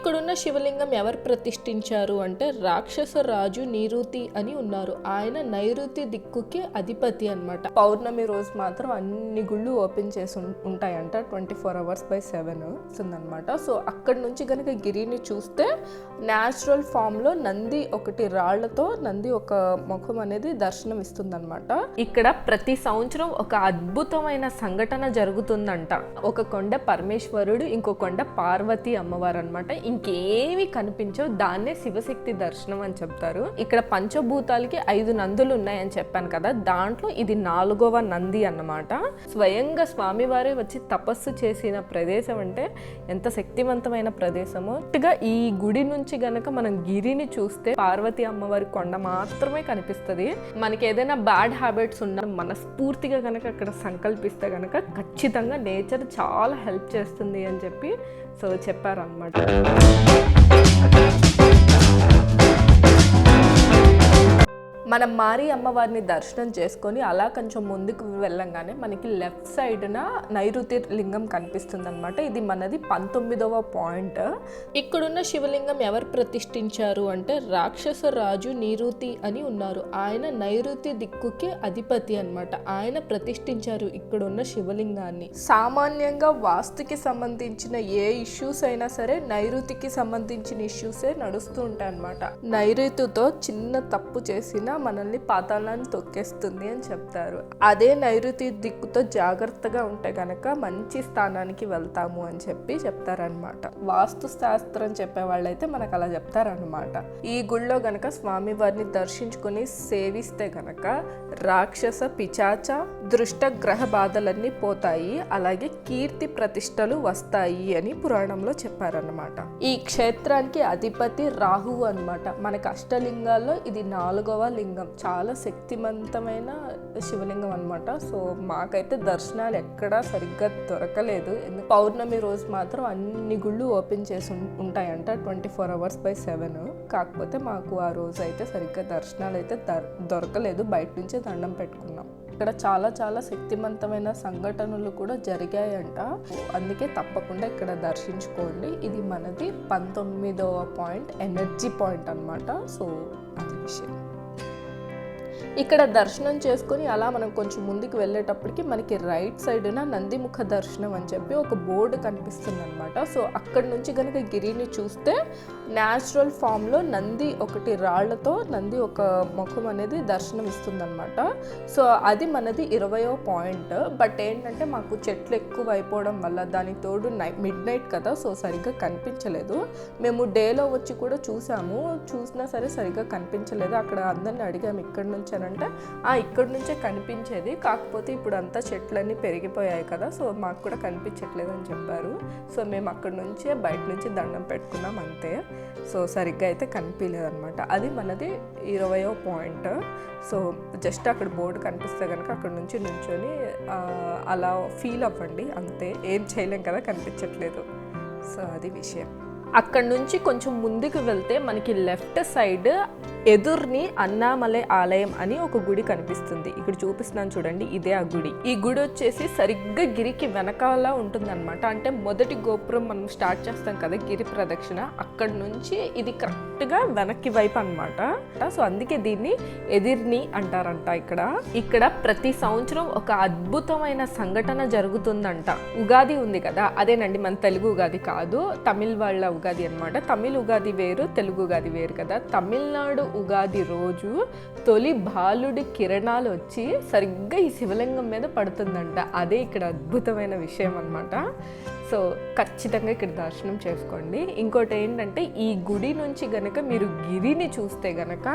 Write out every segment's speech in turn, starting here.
ఇక్కడున్న శివలింగం ఎవరు ప్రతిష్ఠించారు అంటే రాక్షస రాజు నిరుతి అని ఉన్నారు. ఆయన నైరుతి దిక్కుకి అధిపతి అన్నమాట. పౌర్ణమి రోజు మాత్రం అన్ని గుళ్ళు ఓపెన్ చేసి ఉంటాయంట 24 hours/7 ఉందన్నమాట. సో అక్కడ నుంచి గనక గిరిని చూస్తే న్యాచురల్ ఫామ్ లో నంది ఒకటి రాళ్లతో నంది ఒక ముఖం అనేది దర్శనం ఇస్తుందన్నమాట. ఇక్కడ ప్రతి సంవత్సరం ఒక అద్భుతమైన సంఘటన జరుగుతుందంట. ఒక కొండ పరమేశ్వరుడు, ఇంకో కొండ పార్వతి అమ్మవారు అన్నమాట. ఇంకేమి కనిపించవు, దాన్నే శివశక్తి దర్శనం అని చెప్తారు. ఇక్కడ పంచభూతాలకి 5 నందులు ఉన్నాయని చెప్పాను కదా, దాంట్లో ఇది 4వ నంది అన్నమాట. స్వయంగా స్వామివారే వచ్చి తపస్సు చేసిన ప్రదేశం అంటే ఎంత శక్తివంతమైన ప్రదేశమో. ఈ గుడి నుంచి గనక మనం గిరిని చూస్తే పార్వతి అమ్మవారి కొండ మాత్రమే కనిపిస్తుంది. మనకి ఏదైనా బ్యాడ్ హ్యాబిట్స్ ఉన్నా మనస్ఫూర్తిగా గనక అక్కడ సంకల్పిస్తే గనక ఖచ్చితంగా నేచర్ చాలా హెల్ప్ చేస్తుంది అని చెప్పి సో చెప్పారన్నమాట. మనం మారి అమ్మవారిని దర్శనం చేసుకొని అలా కొంచెం ముందుకు వెళ్ళంగానే మనకి లెఫ్ట్ సైడ్న నైరుతి లింగం కనిపిస్తుంది అనమాట. ఇది మనది 19వ పాయింట్. ఇక్కడున్న శివలింగం ఎవరు ప్రతిష్ఠించారు అంటే రాక్షస రాజు నిరుతి అని ఉన్నారు. ఆయన నైరుతి దిక్కుకి అధిపతి అన్నమాట. ఆయన ప్రతిష్ఠించారు ఇక్కడున్న శివలింగాన్ని. సామాన్యంగా వాస్తుకి సంబంధించిన ఏ ఇష్యూస్ అయినా సరే నైరుతికి సంబంధించిన ఇష్యూసే నడుస్తూ ఉంటాయి అన్నమాట. నైరుతితో చిన్న తప్పు చేసిన మనల్ని పాతాళాన్ని తొక్కేస్తుంది అని చెప్తారు. అదే నైరుతి దిక్కుతో జాగ్రత్తగా ఉంటే గనక మంచి స్థానానికి వెళ్తాము అని చెప్పి చెప్తారనమాట. వాస్తు శాస్త్రం చెప్పే వాళ్ళైతే మనకు అలా చెప్తారనమాట. ఈ గుళ్ళో గనక స్వామి వారిని దర్శించుకుని సేవిస్తే గనక రాక్షస పిచాచ దృష్ట గ్రహ బాధలన్నీ పోతాయి, అలాగే కీర్తి ప్రతిష్టలు వస్తాయి అని పురాణంలో చెప్పారనమాట. ఈ క్షేత్రానికి అధిపతి రాహువు అన్నమాట. మనకి అష్టలింగాల్లో ఇది 4వ లింగం. చాలా శక్తివంతమైన శివలింగం అన్నమాట. సో మాకైతే దర్శనాలు ఎక్కడా సరిగ్గా దొరకలేదు. పౌర్ణమి రోజు మాత్రం అన్ని గుళ్ళు ఓపెన్ చేసి ఉంటాయంట 24 hours/7. కాకపోతే మాకు ఆ రోజు అయితే సరిగ్గా దర్శనాలు అయితే దొరకలేదు. బయట నుంచే దండం పెట్టుకున్నాం. ఇక్కడ చాలా చాలా శక్తివంతమైన సంఘటనలు కూడా జరిగాయంట. అందుకే తప్పకుండా ఇక్కడ దర్శించుకోండి. ఇది మనది 19వ పాయింట్, ఎనర్జీ పాయింట్ అన్నమాట. సో అది విషయం. ఇక్కడ దర్శనం చేసుకుని అలా మనం కొంచెం ముందుకు వెళ్ళేటప్పటికి మనకి రైట్ సైడ్న నందిముఖ దర్శనం అని చెప్పి ఒక బోర్డు కనిపిస్తుంది అనమాట. సో అక్కడ నుంచి కనుక గిరిని చూస్తే న్యాచురల్ ఫామ్లో నంది ఒకటి రాళ్లతో నంది ఒక ముఖం అనేది దర్శనం ఇస్తుంది అనమాట. సో అది మనది 20వ పాయింట్. బట్ ఏంటంటే మాకు చెట్లు ఎక్కువ అయిపోవడం వల్ల దానికి తోడు మిడ్ నైట్ కదా, సో సరిగ్గా కనిపించలేదు. మేము డేలో వచ్చి కూడా చూసినా సరే సరిగ్గా కనిపించలేదు. అక్కడ అందరిని అడిగాము ఇక్కడ నుంచి అంటే ఇక్కడ నుంచే కనిపించేది, కాకపోతే ఇప్పుడు అంతా చెట్లన్నీ పెరిగిపోయాయి కదా, సో మాకు కూడా కనిపించట్లేదు అని చెప్పారు. సో మేము అక్కడ నుంచే బయట నుంచి దండం పెట్టుకున్నాం అంతే. సో సరిగ్గా అయితే కనిపించలేదు అనమాట. అది మనది 20వ పాయింట్. సో జస్ట్ అక్కడ బోర్డు కనిపిస్తే కనుక అక్కడ నుంచి నుంచొని అలా ఫీల్ అవ్వండి అంతే. ఏం చేయలేం కదా కనిపించట్లేదు. సో అది విషయం. అక్కడ నుంచి కొంచెం ముందుకు వెళ్తే మనకి లెఫ్ట్ సైడ్ ఎదుర్ని అన్నామలై ఆలయం అని ఒక గుడి కనిపిస్తుంది. ఇక్కడ చూపిస్తున్నాను చూడండి, ఇదే ఆ గుడి. ఈ గుడి వచ్చేసి సరిగ్గా గిరికి వెనకాల ఉంటుంది అనమాట. అంటే మొదటి గోపురం మనం స్టార్ట్ చేస్తాం కదా గిరి ప్రదక్షిణ, అక్కడ నుంచి ఇది కరెక్ట్గా వెనక్కి వైపు అనమాట. సో అందుకే దీన్ని ఎదిర్ని అంటారంట. ఇక్కడ ప్రతి సంవత్సరం ఒక అద్భుతమైన సంఘటన జరుగుతుందంట. ఉగాది ఉంది కదా, అదేనండి మన తెలుగు ఉగాది కాదు, తమిళ్ వాళ్ళ ఉగాది అనమాట. తమిళ్ ఉగాది వేరు, తెలుగు ఉగాది వేరు కదా. తమిళనాడు ఉగాది రోజు తొలి బాలుడి కిరణాలు వచ్చి సరిగ్గా ఈ శివలింగం మీద పడుతుందంట. అదే ఇక్కడ అద్భుతమైన విషయం అన్నమాట. సో ఖచ్చితంగా ఇక్కడ దర్శనం చేసుకోండి. ఇంకోటి ఏంటంటే ఈ గుడి నుంచి గనక మీరు గిరిని చూస్తే గనక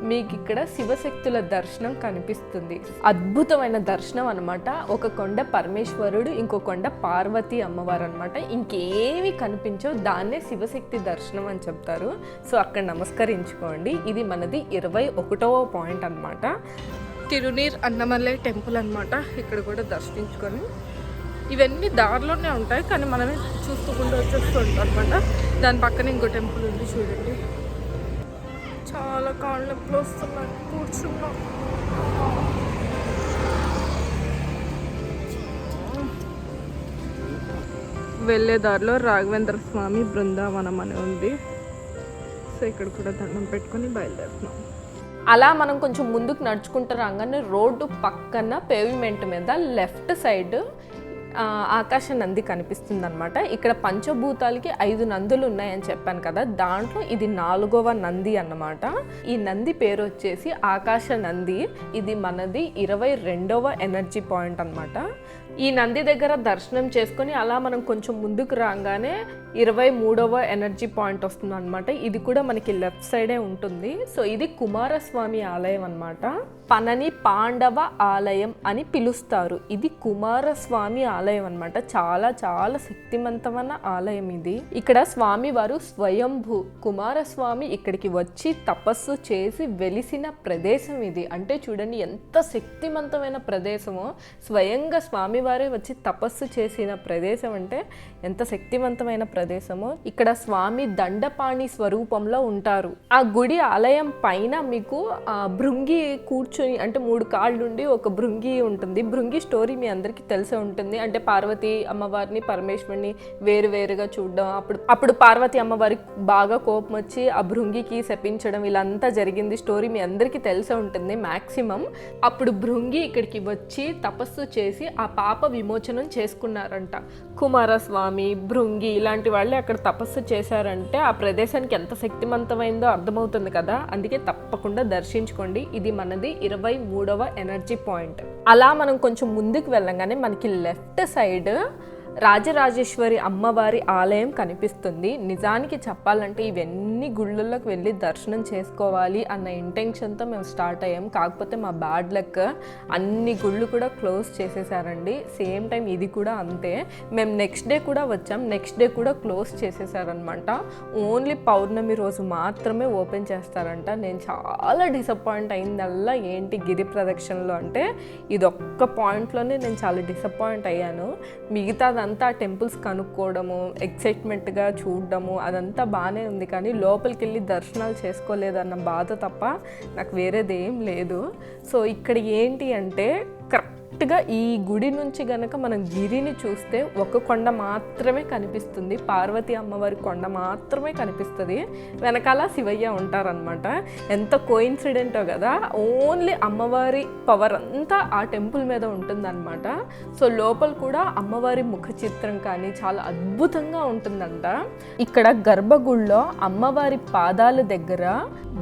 మీకు ఇక్కడ శివశక్తుల దర్శనం కనిపిస్తుంది. అద్భుతమైన దర్శనం అనమాట. ఒక కొండ పరమేశ్వరుడు, ఇంకో కొండ పార్వతి అమ్మవారు అనమాట. ఇంకేమి కనిపించవు, దాన్నే శివశక్తి దర్శనం అని చెప్తారు. సో అక్కడ నమస్కరించుకోండి. ఇది మనది 21వ పాయింట్ అనమాట. తిరునీర్ అన్నమలై టెంపుల్ అనమాట. ఇక్కడ కూడా దర్శించుకొని ఇవన్నీ దారిలోనే ఉంటాయి, కానీ మనమే చూసుకోకుండా వచ్చేస్తూ ఉంటాం అనమాట. దాని పక్కన ఇంకో టెంపుల్ ఉంది చూడండి. చాలా కాళ్ళు నొప్పులు వస్తున్నాయి, కూర్చున్నాం. వెళ్ళేదారిలో రాఘవేంద్ర స్వామి బృందావనం అని ఉంది. సో ఇక్కడ కూడా దండం పెట్టుకొని బయలుదేరుతున్నాం. అలా మనం కొంచెం ముందుకు నడుచుకుంటూ రాగానే రోడ్డు పక్కన పేవ్మెంట్ మీద లెఫ్ట్ సైడ్ ఆకాశ నంది కనిపిస్తుంది అనమాట. ఇక్కడ పంచభూతాలకి 5 నందులు ఉన్నాయని చెప్పాను కదా, దాంట్లో ఇది 4వ నంది అన్నమాట. ఈ నంది పేరు వచ్చేసి ఆకాశ నంది. ఇది మనది 22వ ఎనర్జీ పాయింట్ అనమాట. ఈ నంది దగ్గర దర్శనం చేసుకొని అలా మనం కొంచెం ముందుకు రాగానే 23వ ఎనర్జీ పాయింట్ వస్తుంది అనమాట. ఇది కూడా మనకి లెఫ్ట్ సైడే ఉంటుంది. సో ఇది కుమారస్వామి ఆలయం అనమాట. పనని పాండవ ఆలయం అని పిలుస్తారు. ఇది కుమారస్వామి ఆలయం అనమాట. చాలా చాలా శక్తివంతమైన ఆలయం ఇది. ఇక్కడ స్వామి వారు స్వయంభూ కుమారస్వామి ఇక్కడికి వచ్చి తపస్సు చేసి వెలిసిన ప్రదేశం ఇది. అంటే చూడండి ఎంత శక్తివంతమైన ప్రదేశమో. స్వయంగా స్వామి వారే వచ్చి తపస్సు చేసిన ప్రదేశం అంటే ఎంత శక్తివంతమైన ప్రదేశమో. ఇక్కడ స్వామి దండపాణి స్వరూపంలో ఉంటారు. ఆ గుడి ఆలయం పైన మీకు భృంగి కూర్చొని, అంటే 3 కాళ్ళుండి ఒక భృంగి ఉంటుంది. భృంగి స్టోరీ మీ అందరికీ తెలిసే ఉంటుంది. అంటే పార్వతి అమ్మవారిని పరమేశ్వరిని వేరువేరుగా చూడడం, అప్పుడు పార్వతి అమ్మవారికి బాగా కోపం వచ్చి ఆ భృంగికి శపించడం, ఇలా అంతా జరిగింది. స్టోరీ మీ అందరికీ తెలిసే ఉంటుంది మ్యాక్సిమం. అప్పుడు భృంగి ఇక్కడికి వచ్చి తపస్సు చేసి ఆ పాప విమోచనం చేసుకున్నారంట. కుమారస్వామి, భృంగి ఇలాంటి వాళ్ళే అక్కడ తపస్సు చేశారంటే ఆ ప్రదేశానికి ఎంత శక్తివంతమైందో అర్థమవుతుంది కదా. అందుకే తప్పకుండా దర్శించుకోండి. ఇది మనది 23వ ఎనర్జీ పాయింట్. అలా మనం కొంచెం ముందుకు వెళ్ళగానే మనకి లెఫ్ట్ సైడ్ రాజరాజేశ్వరి అమ్మవారి ఆలయం కనిపిస్తుంది. నిజానికి చెప్పాలంటే ఇవన్నీ గుళ్ళల్లోకి వెళ్ళి దర్శనం చేసుకోవాలి అన్న ఇంటెన్షన్తో మేము స్టార్ట్ అయ్యాం. కాకపోతే మా బ్యాడ్ లక్ అన్ని గుళ్ళు కూడా క్లోజ్ చేసేసారండి. సేమ్ టైం ఇది కూడా అంతే. మేము నెక్స్ట్ డే కూడా వచ్చాం, నెక్స్ట్ డే కూడా క్లోజ్ చేసేసారనమాట. ఓన్లీ పౌర్ణమి రోజు మాత్రమే ఓపెన్ చేస్తారంట. నేను చాలా డిసప్పాయింట్ అయిందల్లా ఏంటి గిరి ప్రదక్షిణలో అంటే ఇదొక్క పాయింట్లోనే నేను చాలా డిసప్పాయింట్ అయ్యాను. మిగతాదంతా టెంపుల్స్ కనుక్కోవడము, ఎక్సైట్మెంట్గా చూడడము అదంతా బాగానే ఉంది. కానీ లోపలికి వెళ్ళి దర్శనాలు చేసుకోలేదన్న బాధ తప్ప నాకు వేరేది ఏం లేదు. సో ఇక్కడ ఏంటి అంటే కరెక్ట్గా ఈ గుడి నుంచి గనక మనం గిరిని చూస్తే ఒక కొండ మాత్రమే కనిపిస్తుంది. పార్వతి అమ్మవారి కొండ మాత్రమే కనిపిస్తుంది. వెనకాల శివయ్య ఉంటారనమాట. ఎంత కోయిన్సిడెంటో కదా. ఓన్లీ అమ్మవారి పవర్ అంతా ఆ టెంపుల్ మీద ఉంటుందన్నమాట. సో లోపల కూడా అమ్మవారి ముఖ చిత్రం కానీ చాలా అద్భుతంగా ఉంటుందంట. ఇక్కడ గర్భగుడిలో అమ్మవారి పాదాల దగ్గర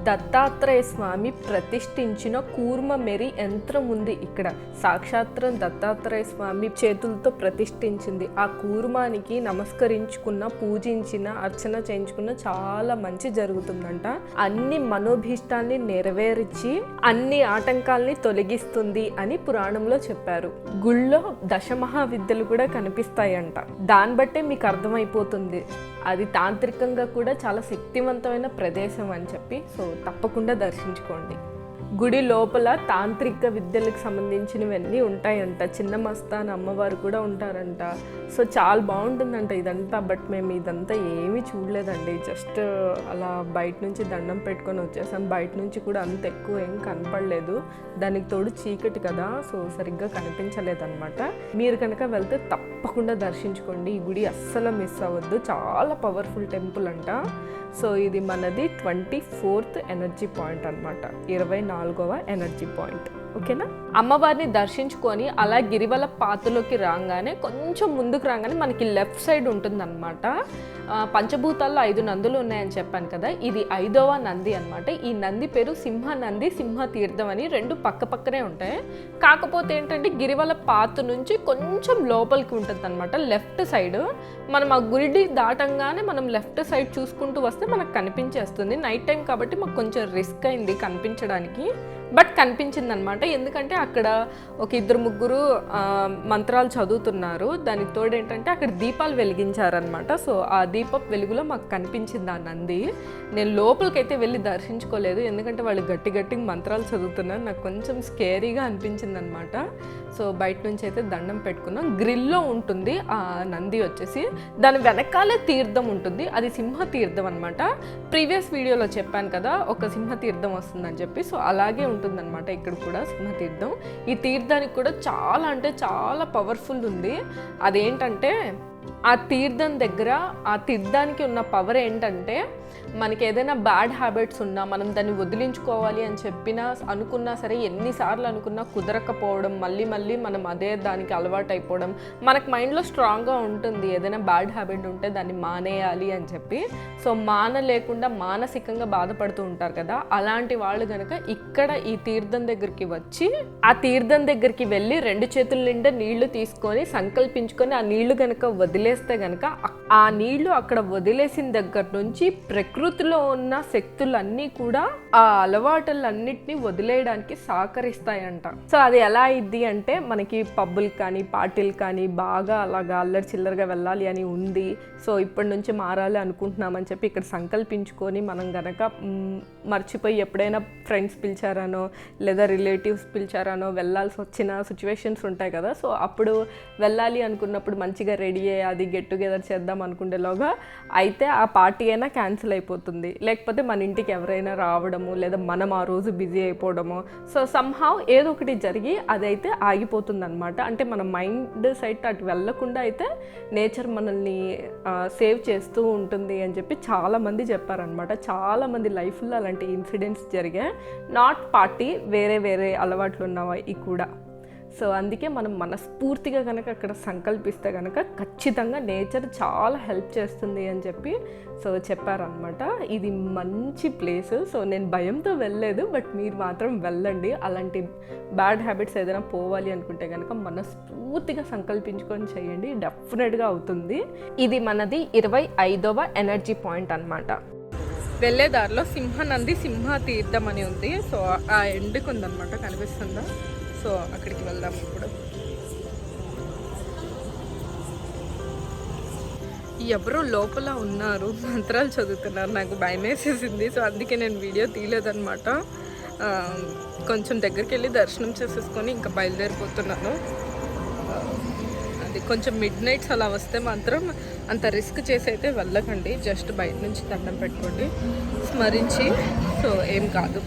దత్తాత్రేయ స్వామి ప్రతిష్ఠించిన కూర్మ మెరి యంత్రం ఉంది. ఇక్కడ సాక్షాత్రం దత్తాత్రేయ స్వామి చేతులతో ప్రతిష్ఠించింది. ఆ కూర్మానికి నమస్కరించుకున్న, పూజించిన, అర్చన చేయించుకున్న చాలా మంచి జరుగుతుందంట. అన్ని మనోభీష్టాన్ని నెరవేర్చి అన్ని ఆటంకాల్ని తొలగిస్తుంది అని పురాణంలో చెప్పారు. గుళ్ళో దశమహావిద్యలు కూడా కనిపిస్తాయంట. దాన్ని బట్టే మీకు అర్థమైపోతుంది అది తాంత్రికంగా కూడా చాలా శక్తివంతమైన ప్రదేశం అని చెప్పి. సో తప్పకుండా దర్శించుకోండి. గుడి లోపల తాంత్రిక విద్యలకు సంబంధించినవన్నీ ఉంటాయంట. చిన్న మస్తాన్ అమ్మవారు కూడా ఉంటారంట. సో చాలా బాగుంటుందంట ఇదంతా. బట్ మేము ఇదంతా ఏమీ చూడలేదండి. జస్ట్ అలా బయట నుంచి దండం పెట్టుకొని వచ్చేసాం. బయట నుంచి కూడా అంత ఎక్కువ ఏం కనపడలేదు. దానికి తోడు చీకటి కదా, సో సరిగ్గా కనిపించలేదన్నమాట. మీరు కనుక వెళ్తే తప్పకుండా దర్శించుకోండి. ఈ గుడి అస్సలు మిస్ అవ్వద్దు. చాలా పవర్ఫుల్ టెంపుల్ అంట. సో ఇది మనది 24th ఎనర్జీ పాయింట్ అనమాట. 24వ ఎనర్జీ పాయింట్. ఓకేనా. అమ్మవారిని దర్శించుకొని అలా గిరివల పాతలోకి రాగానే కొంచెం ముందుకు రాగానే మనకి లెఫ్ట్ సైడ్ ఉంటుందన్నమాట. పంచభూతాల్లో 5 నందులు ఉన్నాయని చెప్పాను కదా. ఇది 5వ నంది అనమాట. ఈ నంది పేరు సింహ నంది, సింహ తీర్థం అని 2 పక్క పక్కనే ఉంటాయి. కాకపోతే ఏంటంటే గిరివల పాత నుంచి కొంచెం లోపలికి ఉంటుంది అనమాట. లెఫ్ట్ సైడ్ మనం ఆ గుడి దాటంగానే మనం లెఫ్ట్ సైడ్ చూసుకుంటూ వస్తే మనకు కనిపించేస్తుంది. నైట్ టైం కాబట్టి మాకు కొంచెం రిస్క్ అయింది కనిపించడానికి, బట్ కనిపించింది అనమాట. ఎందుకంటే అక్కడ ఒక 2-3 మంత్రాలు చదువుతున్నారు. దానికి తోడు ఏంటంటే అక్కడ దీపాలు వెలిగించారనమాట. సో ఆ దీపపు వెలుగులో మాకు కనిపించింది ఆ నంది. నేను లోపలికైతే వెళ్ళి దర్శించుకోలేదు, ఎందుకంటే వాళ్ళు గట్టి మంత్రాలు చదువుతున్నారు. నాకు కొంచెం స్కేరీగా అనిపించింది అనమాట. సో బయట నుంచి అయితే దండం పెట్టుకున్నాం. గ్రిల్లో ఉంటుంది ఆ నంది వచ్చేసి. దాని వెనకాలే తీర్థం ఉంటుంది. అది సింహ తీర్థం అనమాట. ప్రీవియస్ వీడియోలో చెప్పాను కదా ఒక సింహ తీర్థం వస్తుందని చెప్పి. సో అలాగే ఉంటుందన్నమాట ఇక్కడ కూడా సింహతీర్థం. ఈ తీర్థానికి కూడా చాలా అంటే చాలా పవర్ఫుల్ ఉంది. అదేంటంటే ఆ తీర్థం దగ్గర ఆ తీర్థానికి ఉన్న పవర్ ఏంటంటే మనకి ఏదైనా బ్యాడ్ హ్యాబిట్స్ ఉన్నా మనం దాన్ని వదిలించుకోవాలి అని అనుకున్నా సరే ఎన్నిసార్లు అనుకున్నా కుదరకపోవడం, మళ్ళీ మళ్ళీ మనం అదే దానికి అలవాటు అయిపోవడం, మనకు మైండ్లో స్ట్రాంగ్గా ఉంటుంది ఏదైనా బ్యాడ్ హ్యాబిట్ ఉంటే దాన్ని మానేయాలి అని చెప్పి. సో మానలేకుండా మానసికంగా బాధపడుతూ ఉంటారు కదా, అలాంటి వాళ్ళు కనుక ఇక్కడ ఈ తీర్థం దగ్గరికి వచ్చి ఆ తీర్థం దగ్గరికి వెళ్ళి 2 చేతుల నిండా నీళ్లు తీసుకొని సంకల్పించుకొని ఆ నీళ్లు కనుక వదిలేస్తే కనుక ఆ నీళ్లు అక్కడ వదిలేసిన దగ్గర నుంచి ప్రకృతిలో ఉన్న శక్తులన్నీ కూడా ఆ అలవాటులన్నిటినీ వదిలేయడానికి సహకరిస్తాయంట. సో అది ఎలా అయింది అంటే మనకి పబ్బులు కానీ పార్టీలు కానీ బాగా అలాగా అల్లరి చిల్లరగా వెళ్ళాలి అని ఉంది, సో ఇప్పటి నుంచి మారాలి అనుకుంటున్నామని చెప్పి ఇక్కడ సంకల్పించుకొని మనం గనక మర్చిపోయి ఎప్పుడైనా ఫ్రెండ్స్ పిలిచారనో లేదా రిలేటివ్స్ పిలిచారనో వెళ్ళాల్సి వచ్చిన సిచ్యువేషన్స్ ఉంటాయి కదా, సో అప్పుడు వెళ్ళాలి అనుకున్నప్పుడు మంచిగా రెడీ అయ్యి అది గెట్ టుగెదర్ చేద్దాం అనుకునేలోగా అయితే ఆ పార్టీ అయినా క్యాన్సిల్ అయిపోతుంది, లేకపోతే మన ఇంటికి ఎవరైనా రావడము లేదా మనం ఆ రోజు బిజీ అయిపోవడము, సో సమ్హౌ ఏదో ఒకటి జరిగి అదైతే ఆగిపోతుంది అనమాట. అంటే మన మైండ్ సైట్ అటు వెళ్ళకుండా అయితే నేచర్ మనల్ని సేవ్ చేస్తూ ఉంటుంది అని చెప్పి చాలామంది చెప్పారనమాట. చాలామంది లైఫ్లో అలాంటి ఇన్సిడెంట్స్ జరిగాయి, నాట్ పార్టీ, వేరే వేరే అలవాట్లు ఉన్నవి కూడా. సో అందుకే మనం మనస్ఫూర్తిగా కనుక అక్కడ సంకల్పిస్తే కనుక ఖచ్చితంగా నేచర్ చాలా హెల్ప్ చేస్తుంది అని చెప్పి సో చెప్పారనమాట. ఇది మంచి ప్లేస్. సో నేను భయంతో వెళ్ళలేదు, బట్ మీరు మాత్రం వెళ్ళండి. అలాంటి బ్యాడ్ హ్యాబిట్స్ ఏదైనా పోవాలి అనుకుంటే కనుక మనస్ఫూర్తిగా సంకల్పించుకొని చేయండి, డెఫినెట్గా అవుతుంది. ఇది మనది 25వ ఎనర్జీ పాయింట్ అనమాట. వెళ్ళే దారిలో సింహనంది సింహ తీర్థం అని ఉంది, సో ఆ ఎండుకు ఉందన్నమాట, కనిపిస్తుందా? సో అక్కడికి వెళ్దాం ఇప్పుడు. ఎవరో లోపల ఉన్నారు, మంత్రాలు చదువుతున్నారు, నాకు భయం వేసేసింది. సో అందుకే నేను వీడియో తీయలేదన్నమాట. కొంచెం దగ్గరికి వెళ్ళి దర్శనం చేసేసుకొని ఇంకా బయలుదేరిపోతున్నాను. అది కొంచెం మిడ్ నైట్స్ అలా వస్తే మాత్రం అంత రిస్క్ చేసి అయితే వెళ్ళకండి, జస్ట్ బయట నుంచి దండం పెట్టుకోండి స్మరించి, సో ఏం కాదు.